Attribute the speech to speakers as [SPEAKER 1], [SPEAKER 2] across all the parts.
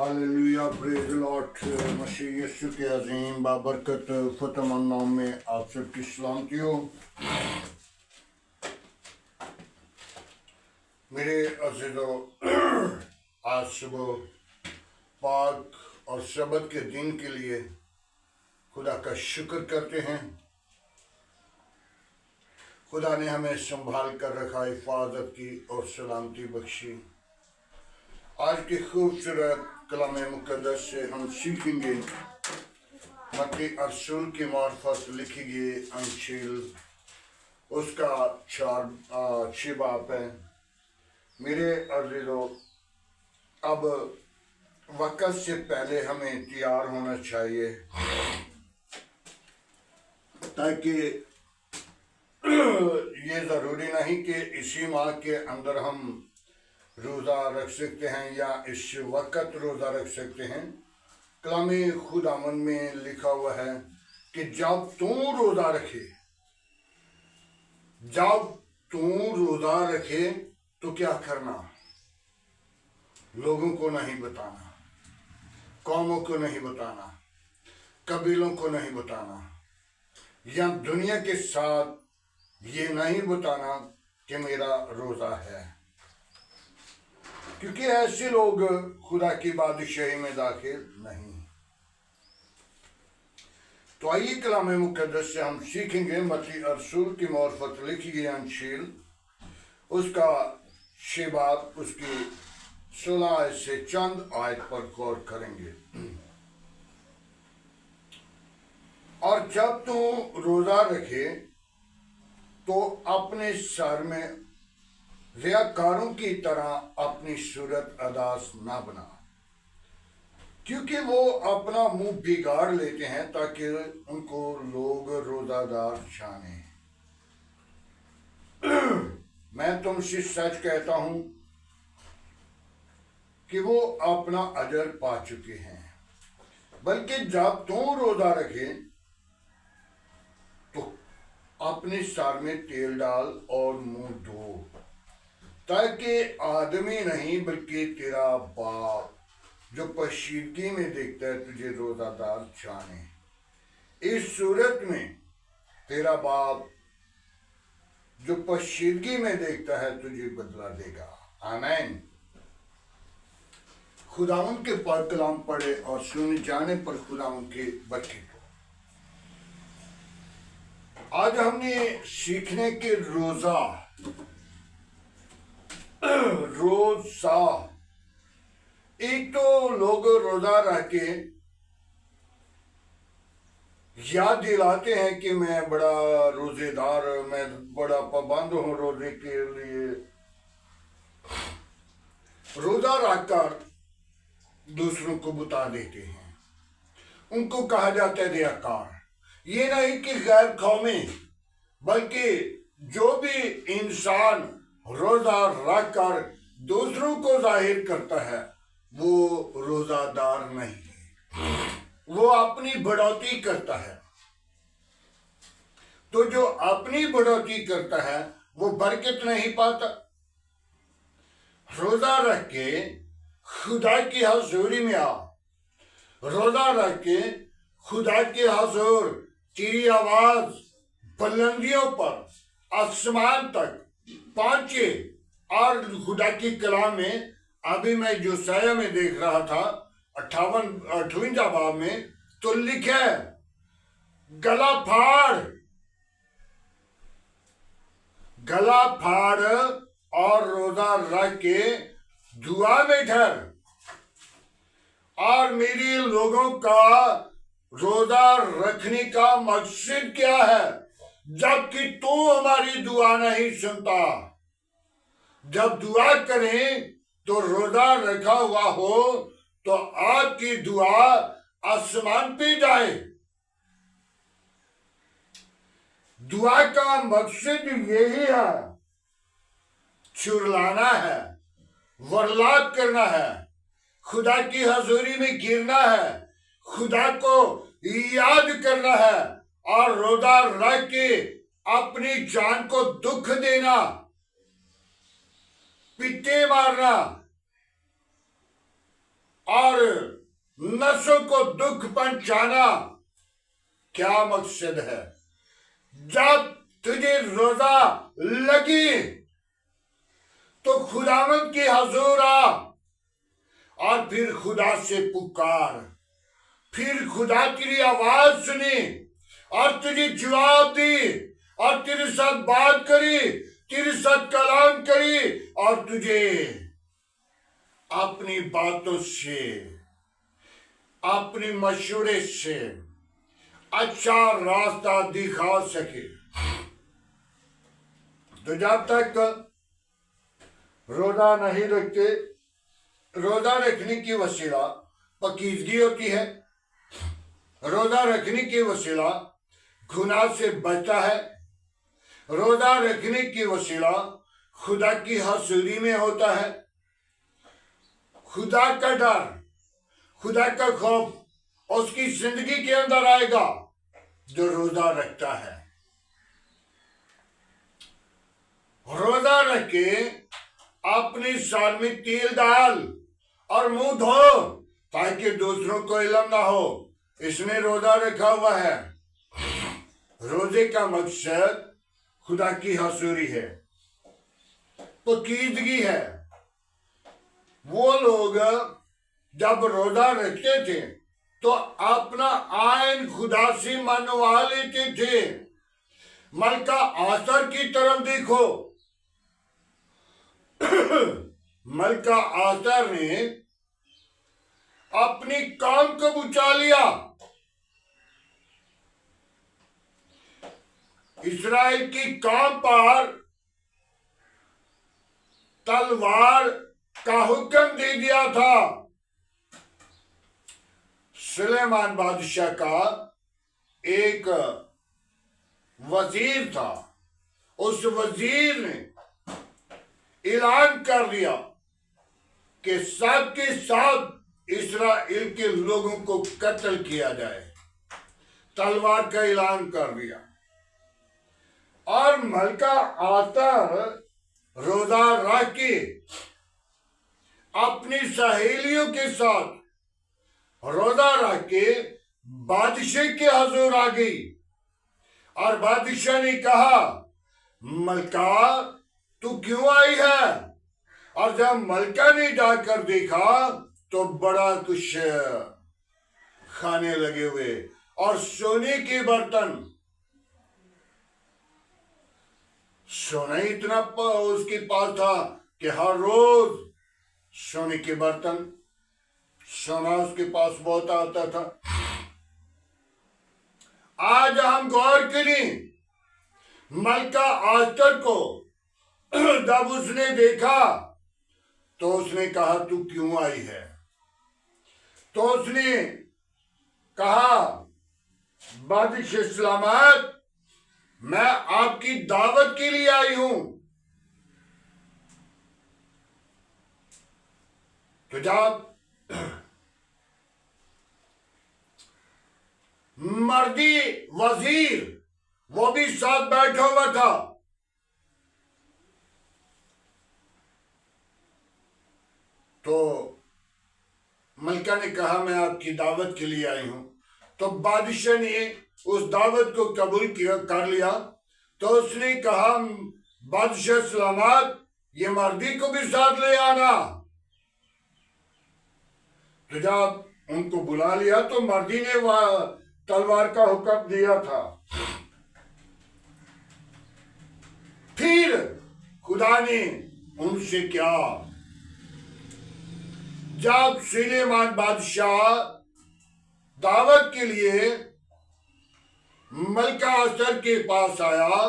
[SPEAKER 1] Hallelujah, praise lord. मसीह यीशु के अजीम बाबरकत फतमन नाम में आप सबकी सलामती हो। मेरे अज़ीज़ों, आज सुबह पाक और शबत के दिन के लिए खुदा का शुक्र करते हैं। खुदा ने हमें संभाल कर रखा, हिफाजत की और सलामती बख्शी। आज की खूबसूरत कलाम मुकद्दस से हम सीखेंगे मत्ती रसूल की मार्फत लिखी गई अंजील, उसका 6 बाब है। मेरे अज़ीज़ों, अब वक़्त से पहले हमें तैयार होना चाहिए ताकि ये ज़रूरी नहीं कि इसी माह के अंदर हम रोज़ा रख सकते हैं या इस वक़्त रोज़ा रख सकते हैं। कलामी खुदावन में लिखा हुआ है कि जब तू रोज़ा रखे तो क्या करना, लोगों को नहीं बताना, कौमों को नहीं बताना, कबीलों को नहीं बताना, या दुनिया के साथ ये नहीं बताना कि मेरा रोज़ा है, क्योंकि ऐसे लोग खुदा की बादशाही में दाखिल नहीं। तो आइए कलाम मुकद्दस से हम सीखेंगे मत्ती रसूल की मार्फत लिखी गई अंजील, उसका 6 बाब, उसकी 16 आयत से चंद आयत पर गौर करेंगे। और जब तू रोजा रखे तो अपने सर में रियाकारों की तरह अपनी सूरत अदास ना बना, क्योंकि वो अपना मुंह बिगाड़ लेते हैं ताकि उनको लोग रोजादार जाने। मैं तुमसे सच कहता हूं कि वो अपना अजर पा चुके हैं। बल्कि जब तुम रोजा रखे तो अपने सर में तेल डाल और मुंह धो, ताकि आदमी नहीं बल्कि तेरा बाप जो पोशीदगी में देखता है तुझे रोजादार जाने। इस सूरत में तेरा बाप जो पोशीदगी में देखता है तुझे बदला देगा। आमीन। खुदावन के पाक कलाम पढ़े और सुने जाने पर खुदावन की बरकत हो। आज हमने सीखने के रोजा एक तो लोग रोजा रह के याद दिलाते हैं कि मैं बड़ा रोजेदार, मैं बड़ा पाबंद हूं रोजे के लिए। रोजा रखकर दूसरों को बता देते हैं, उनको कहा जाता है रियाकार। ये नहीं कि गैर कौमी, बल्कि जो भी इंसान रोजा रखकर दूसरों को जाहिर करता है वो रोजादार नहीं है, वो अपनी बढ़ोतरी करता है। तो जो अपनी बढ़ोतरी करता है वो बरकत नहीं पाता। रोजा रख के खुदा की हजूरी में आ, रोजा रख के खुदा के हजूर तेरी आवाज बुलंदियों पर आसमान तक पहुंचे। और खुदा की कलाम में अभी मैं जो साया में देख रहा था 58 बाब में तो लिखा है, गला फाड़ और रोजा रख के दुआ में ठहर। और मेरी लोगों का रोजा रखने का मकसद क्या है? जबकि तू हमारी दुआ नहीं सुनता। जब दुआ करें तो रोजा रखा हुआ हो तो आपकी दुआ आसमान पे जाए। दुआ का मकसद यही है, चुरलाना है, वरलाप करना है, खुदा की हजूरी में गिरना है, खुदा को याद करना है और रोजा रख के अपनी जान को दुख देना, पिटे मारना और नसों को दुख पहुंचाना क्या मकसद है? जब तुझे रोजा लगी तो खुदावंद की हजूर आ और फिर खुदा से पुकार, फिर खुदा की आवाज सुनी और तुझे जवाब दी और तेरे साथ बात करी, तेरे साथ कलाम करी और तुझे अपनी बातों से, अपनी मशवरे से अच्छा रास्ता दिखा सके। तो जब तक रोजा नहीं रखते, रोजा रखने की वसीला पाकीज़गी होती है, रोजा रखने की वसीला गुनाह से बचता है, रोजा रखने की वसीला खुदा की हजूरी में होता है। खुदा का डर, खुदा का खौफ उसकी जिंदगी के अंदर आएगा जो रोजा रखता है। रोजा रख के अपनी साल में तेल डाल और मुंह धो ताकि दूसरों को इल्म ना हो, इसने रोजा रखा हुआ है। रोजे का मकसद खुदा की हजूरी है, पाकीज़गी है। वो लोग जब रोजा रखते थे तो अपना आयन खुदा से मनवा लेते थे। मलका आसर की तरफ देखो, मलका आसर ने अपनी काम को बुझा लिया। इस्राएल की काम पर तलवार का हुक्म दे दिया था। सुलेमान बादशाह का एक वजीर था, उस वजीर ने ऐलान कर दिया कि सब के साथ इस्राएल के लोगों को कत्ल किया जाए। तलवार का ऐलान कर दिया और मलका आसर रोजा रख के अपनी सहेलियों के साथ रोजा रख के बादशाह के हजूर आ गई और बादशाह ने कहा, मलका तू क्यों आई है? और जब मलका ने जाकर देखा तो बड़ा कुछ खाने लगे हुए और सोने के बर्तन, सोना इतना उसके पास था कि हर रोज सोने के बर्तन, सोना उसके पास बहुत आता था। आज हम गौर करें, मलका आस्तर को जब उसने देखा तो उसने कहा तू क्यों आई है? तो उसने कहा, बादशाह सलामत, मैं आपकी दावत के लिए आई हूं। तो जब मर्दी वजीर वो भी साथ बैठा हुआ था, तो मलका ने कहा मैं आपकी दावत के लिए आई हूं। तो बादशाह ने उस दावत को कबूल किया, कर लिया। तो उसने कहा, बादशाह सलामत, ये मर्दी को भी साथ ले आना। तो जब उनको बुला लिया तो मर्दी ने वह तलवार का हुक्म दिया था। फिर खुदा ने उनसे क्या, जब सुलेमान बादशाह दावत के लिए मलका आसर के पास आया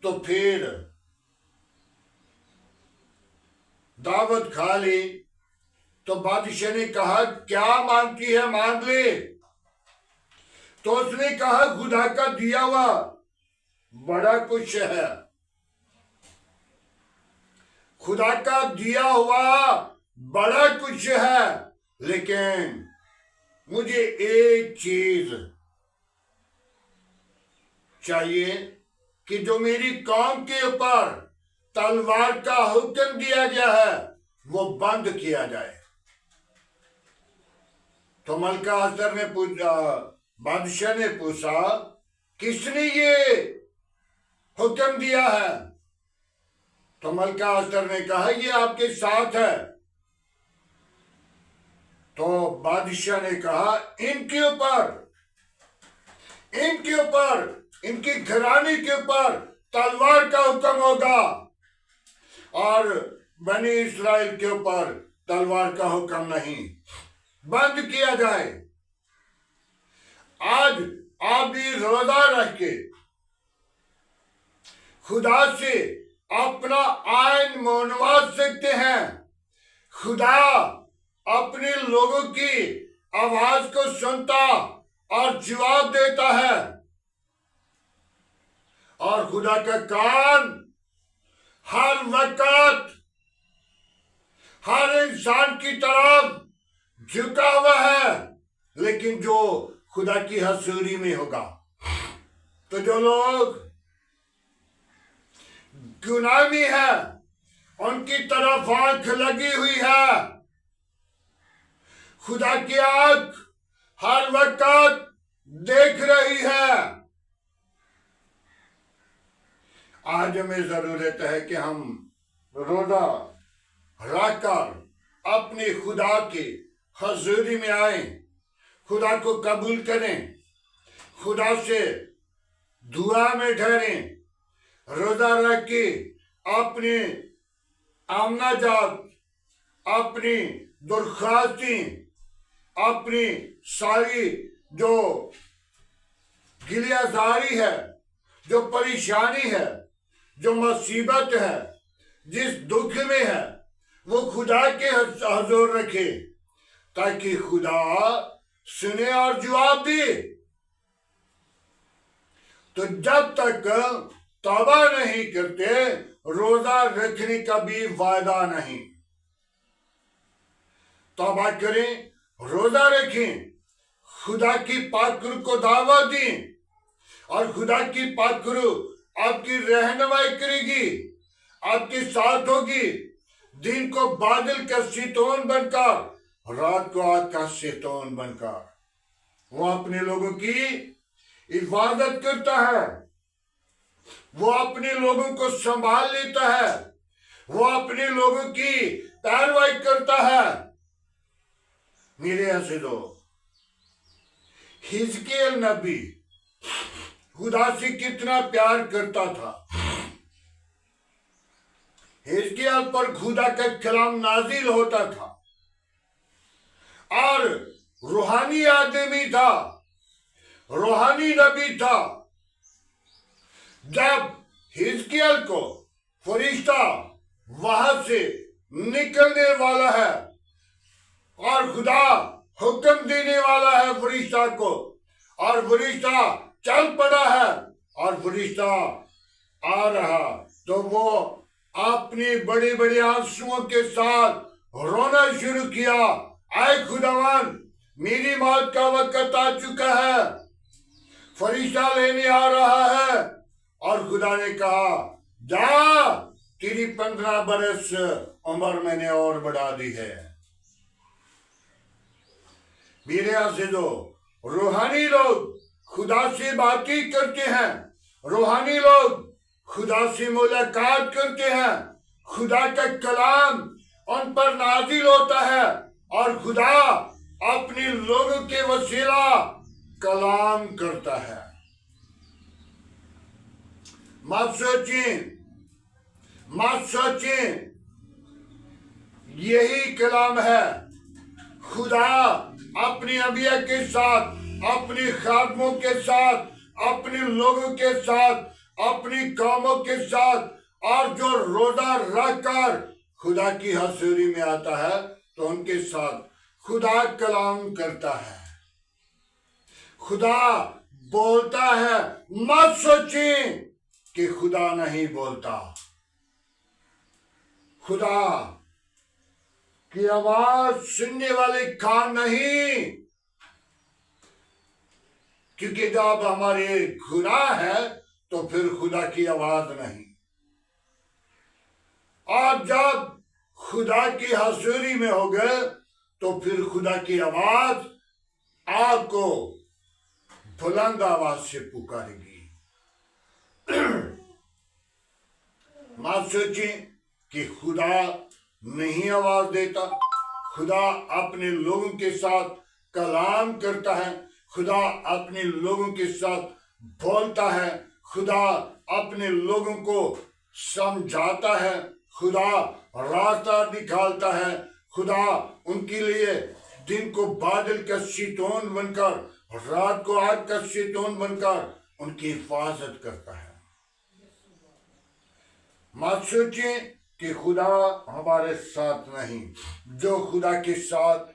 [SPEAKER 1] तो फिर दावत खा ली। तो बादशाह ने कहा, क्या मांगती है मांग ले। तो उसने कहा, खुदा का दिया हुआ बड़ा कुछ है, खुदा का दिया हुआ बड़ा कुछ है, लेकिन मुझे एक चीज चाहिए कि जो मेरी कौम के ऊपर तलवार का हुक्म दिया गया है वो बंद किया जाए। तो मलका अजर ने पूछा, बादशाह ने पूछा, किसने ये हुक्म दिया है? तो मलका अजर ने कहा, ये आपके साथ है। तो बादशाह ने कहा, इनके ऊपर इनकी घराने के ऊपर तलवार का हुक्म होगा और बनी इस्राएल के ऊपर तलवार का हुक्म नहीं। बंद किया जाए। आज आप भी रोजा रख के खुदा से अपना आयन मनवा सकते हैं। खुदा अपने लोगों की आवाज को सुनता और जवाब देता है, और खुदा का कान हर वक्त हर इंसान की तरफ झुका हुआ है। लेकिन जो खुदा की हजूरी में होगा, तो जो लोग गुनाह में है, उनकी तरफ आंख लगी हुई है। खुदा की आंख हर वक्त देख रही है। आज हमें जरूरत है कि हम रोजा रखकर अपने खुदा के हजूरी में आए, खुदा को कबूल करें, खुदा से दुआ में ठहरें, रोजा रख के अपनी आमनाजात, अपनी दरख्वास्तें, अपनी सारी जो गिलियाजारी है, जो परेशानी है, जो मुसीबत है, जिस दुख में है, वो खुदा के हजूर रखे, ताकि खुदा सुने और जवाब दे। तो जब तक तौबा नहीं करते, रोजा रखने का भी वायदा नहीं। तौबा करें, रोजा रखें, खुदा की पाकरू को दावत दें, और खुदा की पाकरू आपकी रहनुमाई करेगी, आपके साथ होगी। दिन को बादल का शैतान बनकर, रात को आग का शैतान बनकर वो अपने लोगों की हिफाजत करता है, वो अपने लोगों को संभाल लेता है, वो अपने लोगों की पैरवाई करता है। मेरे अज़ीज़ों, हिजकिय्याह नबी खुदा से कितना प्यार करता था। हिजकिय्याह पर खुदा का कलाम नाजिल होता था, और रूहानी आदमी था, रूहानी नबी था। जब हिजकिय्याह को फरिश्ता वहां से निकलने वाला है और खुदा हुक्म देने वाला है फरिश्ता को, और फरिश्ता चल पड़ा है और फरिश्ता आ रहा, तो वो अपनी बड़ी बड़ी आंसुओं के साथ रोना शुरू किया, आए खुदावन, मेरी मौत का वक्त आ चुका है, फरिश्ता लेने आ रहा है। और खुदा ने कहा, जा, तेरी 15 बरस उम्र मैंने और बढ़ा दी है। मेरे अज़ीज़ों, रूहानी लोग खुदा से बातचीत करते हैं, रूहानी लोग खुदा से मुलाकात करते हैं, खुदा का कलाम उन पर नाजिल होता है, और खुदा अपने लोगों के वसीला कलाम करता है। मत सोचें, यही कलाम है। खुदा अपनी अंबिया के साथ, अपनी खादमों के साथ, अपने लोगों के साथ, अपनी कौमों के साथ, और जो रोजा रखकर खुदा की हजूरी में आता है, तो उनके साथ खुदा कलाम करता है, खुदा बोलता है। मत सोचें कि खुदा नहीं बोलता। खुदा की आवाज सुनने वाले कान नहीं, क्योंकि जब हमारे गुनाह है तो फिर खुदा की आवाज नहीं, और जब खुदा की हजूरी में हो गए तो फिर खुदा की आवाज आपको बुलंद आवाज से पुकारेगी। मत सोचें कि खुदा नहीं आवाज देता। खुदा अपने लोगों के साथ कलाम करता है, खुदा अपने लोगों के साथ बोलता है, खुदा अपने लोगों को समझाता है, खुदा रास्ता निकालता है, खुदा उनके लिए दिन को बादल का शीतोन बनकर, रात को आग का शीतोन बनकर उनकी हिफाजत करता है। मत सोचें कि खुदा हमारे साथ नहीं। जो खुदा के साथ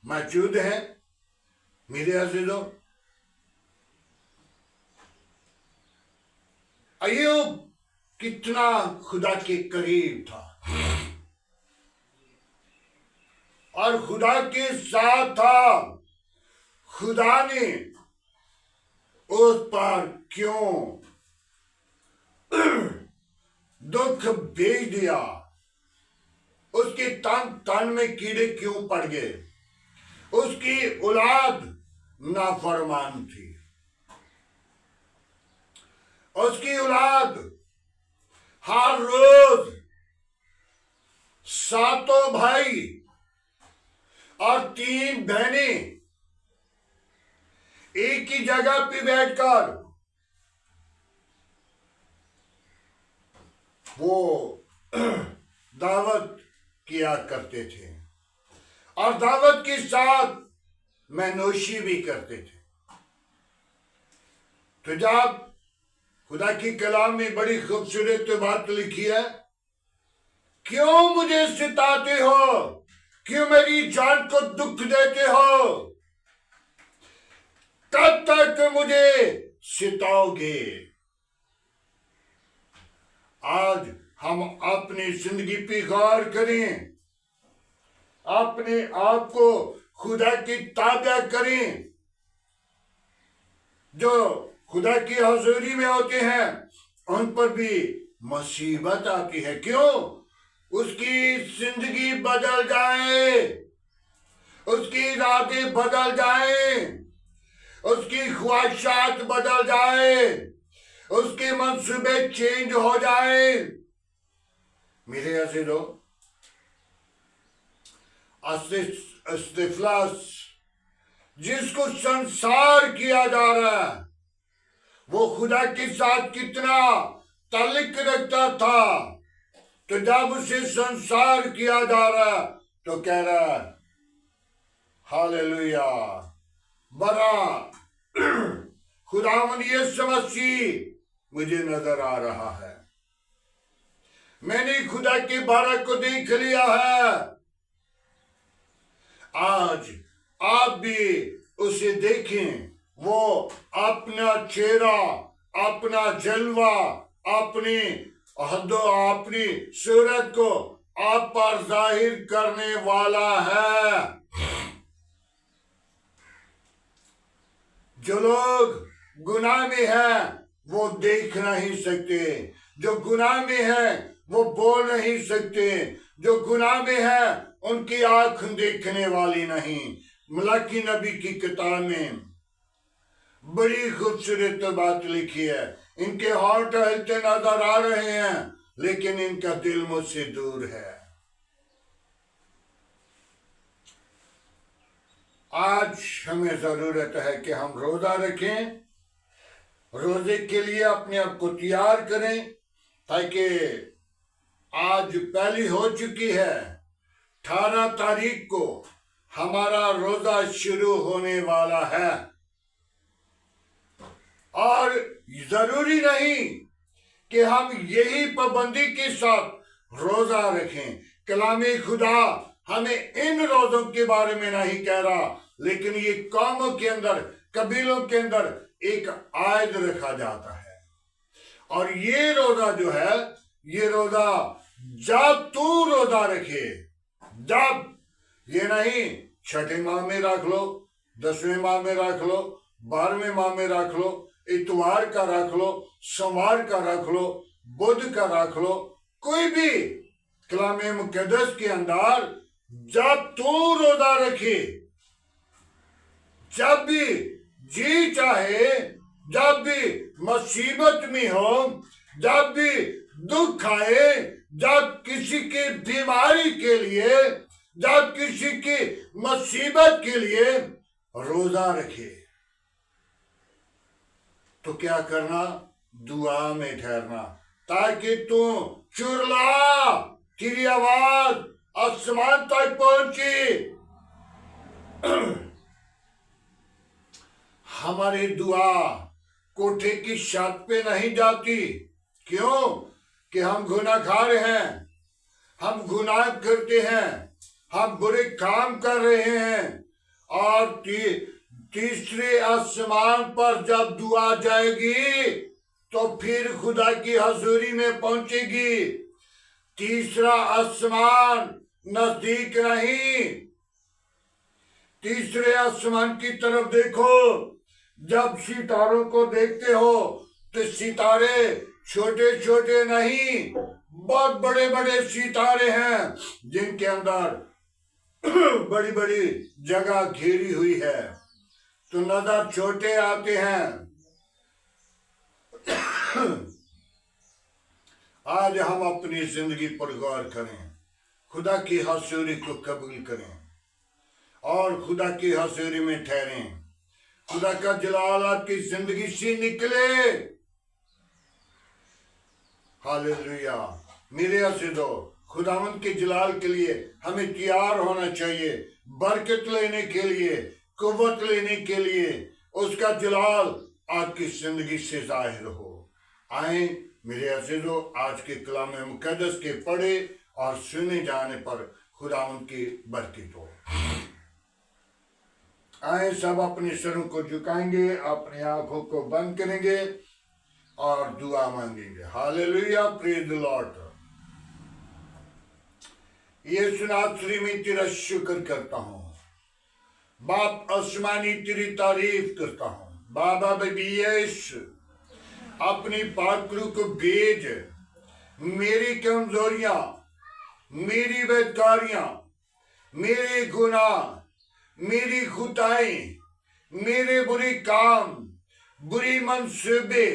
[SPEAKER 1] मौजूद है मेरे अज़ीज़ों, अय्यूब कितना खुदा के करीब था और खुदा के साथ था। खुदा ने उस पर क्यों दुख भेज दिया? उसके तन में कीड़े क्यों पड़ गए? उसकी औलाद नाफरमान थी। उसकी औलाद हर रोज सातों भाई और 3 बहनें एक ही जगह पे बैठकर वो दावत किया करते थे और दावत के साथ मनोशी भी करते थे। तो जब खुदा की कलाम में बड़ी खूबसूरत बात लिखी है, क्यों मुझे सिताते हो, क्यों मेरी जान को दुख देते हो, कब तक मुझे सिताओगे? आज हम अपनी जिंदगी पे गौर करें, अपने आप को खुदा की ताबा करें। जो खुदा की हजूरी में होते हैं उन पर भी मुसीबत आती है। क्यों? उसकी जिंदगी बदल जाए, उसकी इरादे बदल जाए, उसकी ख्वाहिशात बदल जाए, उसके मंसूबे चेंज हो जाए। मेरे अज़ीज़ों, अस्तिफलास जिसको संसार किया जा रहा है, वो खुदा के साथ कितना ताल्लुक रखता था। तो जब उसे संसार किया जा रहा तो कह रहा हालेलुया, बड़ा खुदावन यीशु मसीह मुझे नजर आ रहा है, मैंने खुदा के बारक को देख लिया है। आज आप भी उसे देखें, वो अपना चेहरा, अपना जलवा, अपनी सूरत को आप पर जाहिर करने वाला है। जो लोग गुनाह में हैं वो देख नहीं सकते, जो गुनाह में हैं वो बोल नहीं सकते, जो गुनाह में है उनकी आंख देखने वाली नहीं। मलाकी नबी की किताब में बड़ी खूबसूरत बात लिखी है, इनके होंठ हिलते नजर आ रहे हैं लेकिन इनका दिल मुझसे दूर है। आज हमें जरूरत है कि हम रोजा रखें, रोजे के लिए अपने आप को तैयार करें, ताकि आज पहली हो चुकी है, 18 तारीख को हमारा रोजा शुरू होने वाला है। और जरूरी नहीं कि हम यही पाबंदी के साथ रोजा रखें। कलामे खुदा हमें इन रोजों के बारे में नहीं कह रहा, लेकिन ये कौमों के अंदर, कबीलों के अंदर एक आयत रखा जाता है। और ये रोजा जो है, ये रोजा जब तू रोजा रखे, जब, ये नहीं 6ठे माह में रख लो, 10वें माह में रख लो, 12वें माह में रख लो, इतवार का रख लो, सोमवार का रख लो, बुध का रख लो, कोई भी कलामे मुकद्दस के अंदर जब तू रोजा रखे, जब भी जी चाहे, जब भी मुसीबत में हो, जब भी दुख आए, जब किसी की बीमारी के लिए, जब किसी की मुसीबत के लिए रोजा रखे, तो क्या करना? दुआ में ठहरना, ताकि तू चुरला, तेरी आवाज आसमान तक पहुंची। हमारी दुआ कोठे की छत पे नहीं जाती। क्यों? कि हम गुनाहगार हैं, हम गुनाह करते हैं, हम बुरे काम कर रहे हैं। और तीसरे आसमान पर जब दुआ जाएगी तो फिर खुदा की हजूरी में पहुंचेगी। तीसरा आसमान नजदीक नहीं। तीसरे आसमान की तरफ देखो। जब सितारों को देखते हो तो सितारे छोटे छोटे नहीं, बहुत बड़े बड़े सितारे हैं, जिनके अंदर बड़ी बड़ी जगह घेरी हुई है, तो नजर छोटे आते हैं। आज हम अपनी जिंदगी पर गौर करें, खुदा की हजूरी को कबूल करें और खुदा की हजूरी में ठहरें। खुदा का जलाल आपकी जिंदगी से निकले। हालेलुया। मेरे अज़ीज़ों, खुदावंद के जलाल के लिए हमें तैयार होना चाहिए, बरकत लेने के लिए, कुव्वत लेने के लिए। उसका जलाल आपकी जिंदगी से जाहिर हो। आए मेरे अज़ीज़ों, आज के कलाम मुक़द्दस के पढ़े और सुने जाने पर खुदावंद की बरकत हो। आए सब अपने सरों को झुकाएंगे, अपनी आंखों को बंद करेंगे और दुआ मांगेंगे। Hallelujah, praise the lord. Yeshu नासरी में तेरा शुक्र करता हूँ, बाप आसमानी तेरी तारीफ करता हूँ। बाबा बेबी यीशु, अपनी पाकरू को भेज। मेरी कमजोरियां, मेरी बेकारियां, मेरे गुनाह, मेरी खुताएं, मेरे बुरे काम, बुरी मंसूबे,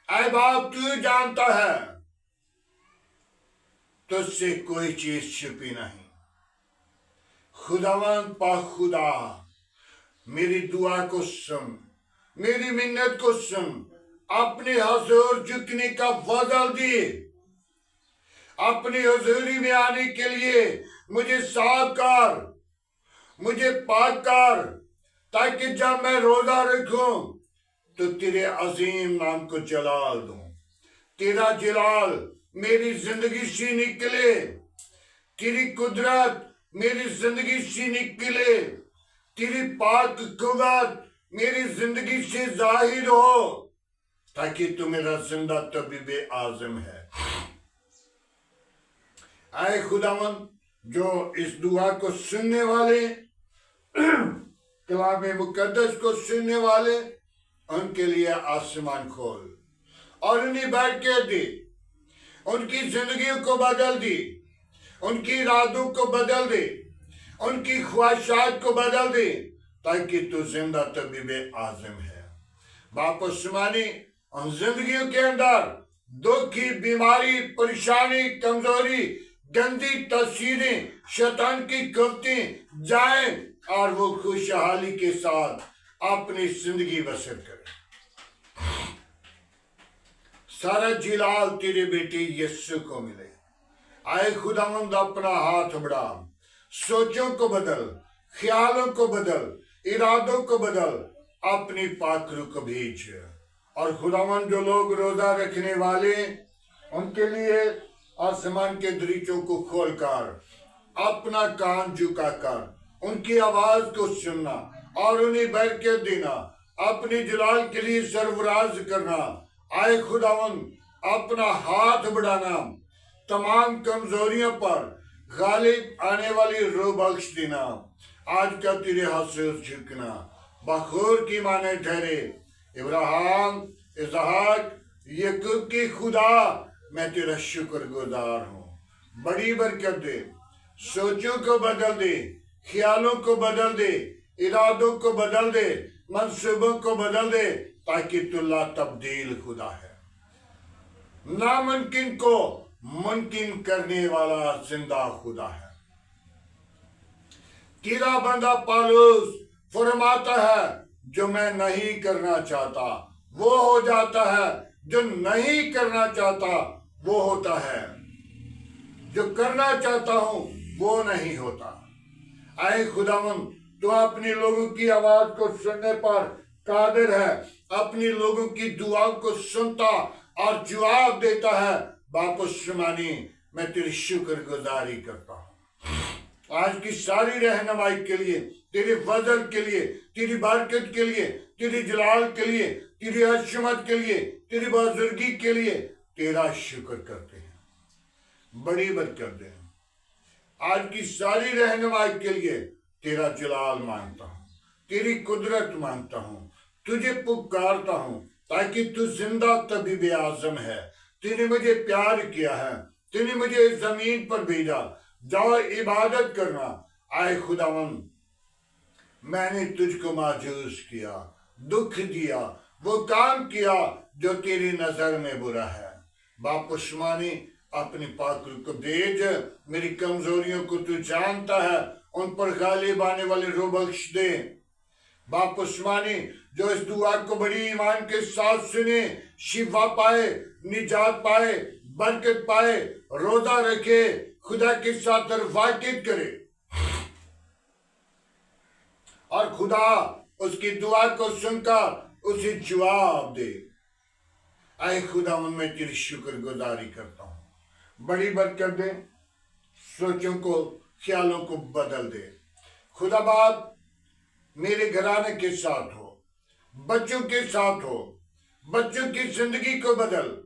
[SPEAKER 1] ऐ बाप तू जानता है, तुझसे कोई चीज छुपी नहीं। खुदावन पा खुदा, मेरी दुआ को सुन, मेरी मिन्नत को सुन, अपने हजूर झुकने का फजल दी। अपनी हजूरी में आने के लिए मुझे साफ कर, मुझे पाक कर, ताकि जब मैं रोजा रखूं तो तेरे अजीम नाम को जलाल दूं। तेरा जलाल मेरी जिंदगी से निकले, तेरी कुदरत मेरी जिंदगी से निकले, तेरी पाक कुव्वत मेरी जिंदगी से जाहिर हो, ताकि तू मेरा जिंदा तबीबे आजम है। आए खुदावन, जो इस दुआ को सुनने वाले, कलाम मुकद्दस को सुनने वाले, उनके लिए आसमान खोल और उन्हें बरकत दे, उनकी जिंदगी को बदल दे, उनकी इरादों को बदल दे, उनकी ख्वाहिशात को बदल दे, ताकि तू जिंदा तबीबे आजम है। बाप आसमानी, उन जिंदगियों के अंदर दुख की बीमारी, परेशानी, कमजोरी, गंदी तस्वीरें, शैतान की कुफ्तें जाएं और वो खुशहाली के साथ अपनी जिंदगी बसर करें। सारा जिलाल तेरे बेटे यीशु को मिले। आए खुदावंद, अपना हाथ बढ़ा, सोचों को बदल, ख्यालों को बदल, इरादों को बदल, अपनी पाकरू को भेज। और खुदावंद, जो लोग रोजा रखने वाले, उनके लिए आसमान के दरीचों को खोलकर, अपना कान झुकाकर उनकी आवाज को सुनना और उन्हें बरकत देना, अपने जलाल के लिए सरफराज करना। आए खुदावन, अपना हाथ बढ़ाना, तमाम कमजोरियों पर गालिब आने वाली रूह बख्श देना। आज का तेरे हाथ से झुकना बखूर की माने ठहरे। इब्राहिम, इसहाक, याकूब की खुदा, मैं तेरा शुक्रगुजार हूँ। बड़ी बरकत दे, सोचों को बदल दे, ख्यालों को बदल दे, इरादों को बदल दे, मंसूबों को बदल दे, ताकि तू ला तब्दील खुदा है। नामुमकिन को मुमकिन करने वाला जिंदा खुदा है। तेरा बंदा पौलुस फरमाता है, जो मैं नहीं करना चाहता वो हो जाता है, जो नहीं करना चाहता वो होता है, जो करना चाहता हूं वो नहीं होता। आए खुदावंद, तू अपने लोगों की आवाज को सुनने पर कादिर है, अपने लोगों की दुआओं को सुनता और जवाब देता है। बाप आसमानी, मैं तेरी शुक्रगुजारी करता हूँ आज की सारी रहनुमाई के लिए, तेरे फजल के लिए, तेरी बरकत के लिए, तेरी जलाल के लिए, तेरी अजमत के लिए, तेरी बुजुर्गी के लिए तेरा शुक्र करते हैं। बड़ी बरकत दे। आज की सारी रहनुमाई के लिए तेरा जलाल मांगता हूँ, तेरी कुदरत मांगता हूँ, तुझे पुकारता हूँ, ताकि तू जिंदा तबीब आजम है। तूने मुझे प्यार किया है, तूने मुझे इस जमीन पर भेजा, जाओ इबादत करना। आए खुदावंद, मैंने तुझको माजूस किया, दुख दिया, वो काम किया जो तेरी नजर में बुरा है। बाप आसमानी, अपनी पाक रूह को भेज, मेरी कमजोरियों को तू जानता है, उन पर गालिब आने वाले रो बख्श दे। बाप आसमानी, जो इस दुआ को बड़ी ईमान के साथ सुने, शिफा पाए, निजात पाए, बरकत पाए, रोजा रखे, खुदा के साथ वाकिफ करे और खुदा उसकी दुआ को सुनकर उसे जवाब दे। आए खुदा, मैं तेरी शुक्रगुजारी करता हूँ। बड़ी बरकत दे, सोचों को, ख्यालों को बदल दे। खुदा बाप मेरे घराने के साथ हो, बच्चों के साथ हो, बच्चों की जिंदगी को बदल,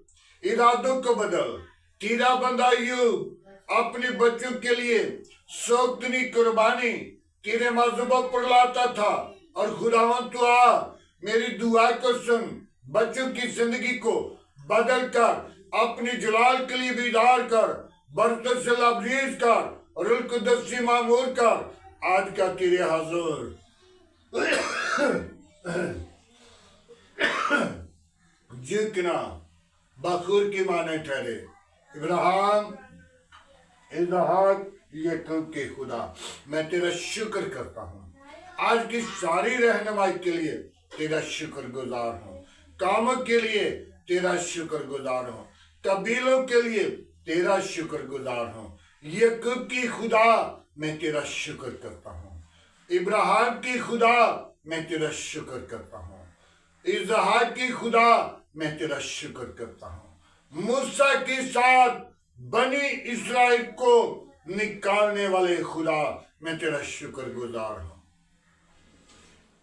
[SPEAKER 1] इरादों को बदल। तेरा बंदा यूब अपने बच्चों के लिए सोगतनी कुर्बानी तेरे मज़हबों पर लाता था, और खुदावंद तू आ, मेरी दुआ को सुन, बच्चों की जिंदगी को बदल कर अपनी जलाल के लिए बेदार कर, बरकत से लबरेज कर, रुल कुदस से मामूर कर। आज का तेरे हजूर जितना बखूर की माने ठहरे, इब्राहिम, इसहाक, याकूब के खुदा, मैं तेरा शुक्र करता हूँ। आज की सारी रहनुमाई के लिए तेरा शुक्रगुजार हूँ, कामों के लिए तेरा शुक्रगुजार हूँ, कबीलों के लिए तेरा शुक्रगुजार हूँ। याकूब की खुदा, मैं तेरा शुक्र करता हूँ। इब्राहिम की खुदा, मैं तेरा शुक्र करता हूँ। इसहाक की खुदा, मैं तेरा शुक्र करता हूँ। मूसा के साथ बनी इस्राएल को निकालने वाले खुदा, मैं तेरा शुक्रगुजार हूँ।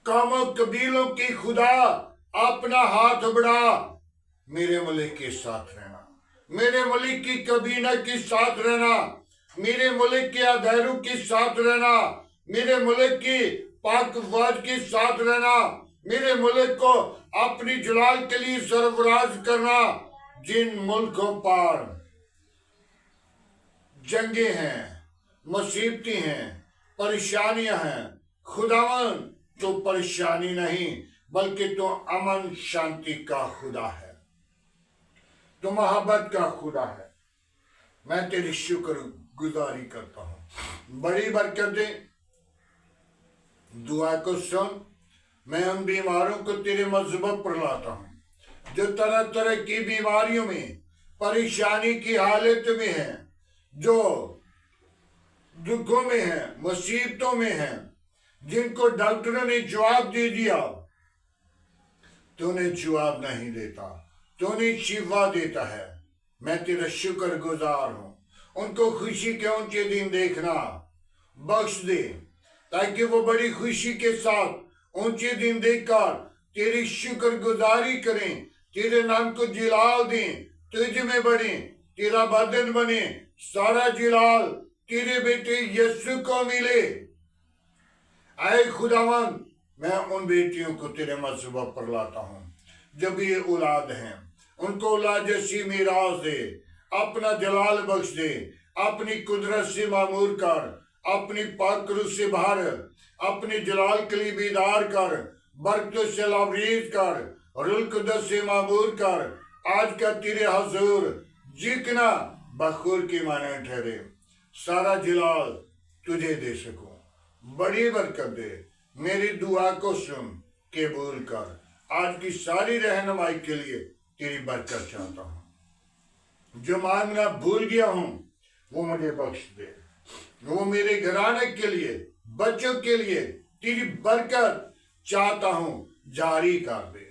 [SPEAKER 1] कौमों कबीलों की खुदा, अपना हाथ बढ़ा, मेरे मुल्क के साथ रहना, मेरे मुल्क की कबीना के साथ रहना, मेरे मुल्क के अदारों के साथ रहना, मेरे मुल्क की पाक फौज के साथ रहना, मेरे मुल्क को अपनी जलाल के लिए सरफराज करना। जिन मुल्कों पर जंगे हैं, मुसीबतें हैं, परेशानियां हैं, खुदावन तो परेशानी नहीं, बल्कि तो अमन शांति का खुदा है, तो मोहब्बत का खुदा है। मैं तेरी शुक्र गुजारी करता हूँ। बड़ी बरकत दे, दुआ को सुन। मैं उन बीमारों को तेरे मज़हबों पर लाता हूँ जो तरह तरह की बीमारियों में, परेशानी की हालत में हैं, जो दुखों में हैं, मुसीबतों में हैं, जिनको डॉक्टरों ने जवाब दे दिया, तूने जवाब नहीं देता, तूने शिफा देता है। मैं तेरा शुक्र गुजार हूँ। उनको खुशी के ऊंचे दिन देखना बख्श दे, ताकि वो बड़ी खुशी के साथ ऊंचे दिन देखकर तेरी शुक्र गुजारी करें, तेरे नाम को जलाल दें, तुझ में बढ़े, तेरा बदन बने, सारा जलाल तेरे बेटे यीशु को मिले। आए खुदावन, मैं उन बेटियों को तेरे मज़हबों पर लाता हूँ जो भी औलाद हैं, उनको औलाद जैसी मीरास दे, अपना जलाल बख्श दे, अपनी कुदरत से मामूर कर, अपनी पाक रूह से भर, अपने जलाल के लिए बेदार कर, बरकतों से लबरेज कर, रूह कुदस से मामूर कर। आज का तेरे हजूर जिकना बखूर की माने ठहरे, सारा जलाल तुझे दे सकूं। बड़ी बरकत दे, मेरी दुआ को सुन, कबूल कर। आज की सारी रहनुमाई के लिए तेरी बरकत चाहता हूं। जो मांगना भूल गया हूं वो मुझे बख्श दे। वो मेरे घराने के लिए, बच्चों के लिए तेरी बरकत चाहता हूं, जारी कर दे।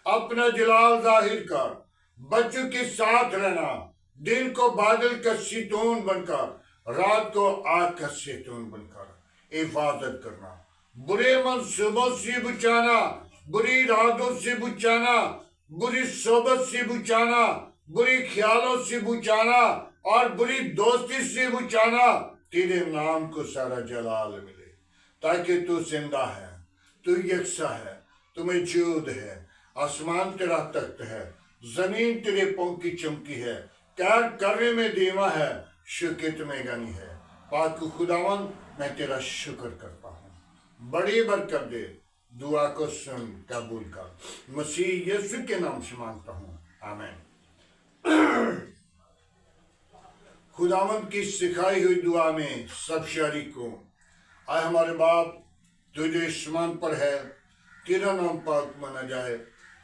[SPEAKER 1] अपना जलाल जाहिर कर, बच्चों के साथ रहना, दिन को बादल का सितून बनकर, रात को आग का सितून बनकर हिफाजत करना। बुरे मंसूबों से बचाना, बुरी इरादों से बचाना, बुरी सोबत से बचाना, बुरी ख्यालों से बचाना और बुरी दोस्ती से बचाना। तेरे नाम को सारा जलाल मिले, ताकि तू जिंदा है, तू यकसा है, तू मौजूद है। आसमान तेरा तख्त है, जमीन तेरे पांव की चमकी है, कैद करने में देवा है, शुक्र में गनी है। पाक खुदावन, मैं तेरा शुक्र करता हूँ। बड़ी बरकत दे, दुआ को सुन, कबूल कर। मसीह यीशु के नाम से मांगता हूँ, आमीन। खुदावंद की सिखाई हुई दुआ में सब शरीक को, आए हमारे बाप, तू जो आसमान पर है, तेरा नाम पाक माना जाए,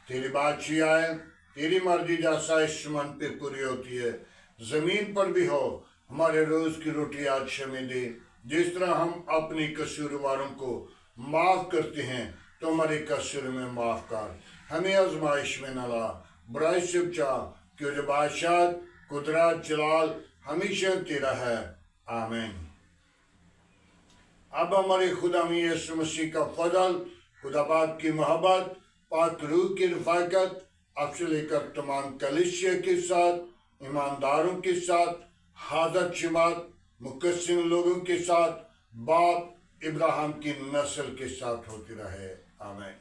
[SPEAKER 1] तेरी बादशाही आए, तेरी मर्जी जैसा आसमान पे पूरी होती है, जमीन पर भी हो। हमारे रोज की रोटी आज हमें दे, जिस तरह हम अपने कसूरवारों को माफ करते हैं, तो हमारे कसूर में माफ कर। हमें आजमाइश में न ला, बुराई से बचा, क्यों जो बादशाह, कुदरत, जलाल हमेशा तेरा है, आमीन। अब हमारे खुदा में यीशु मसीह का फजल, खुदा बाप की मोहब्बत, पाक रूह की रफ़ाकत अब से लेकर तमाम कलीसिया के साथ, ईमानदारों के साथ, हाज़र जमात मुकस्सिम लोगों के साथ, बाप इब्राहिम की नस्ल के साथ होती रहे, आमीन।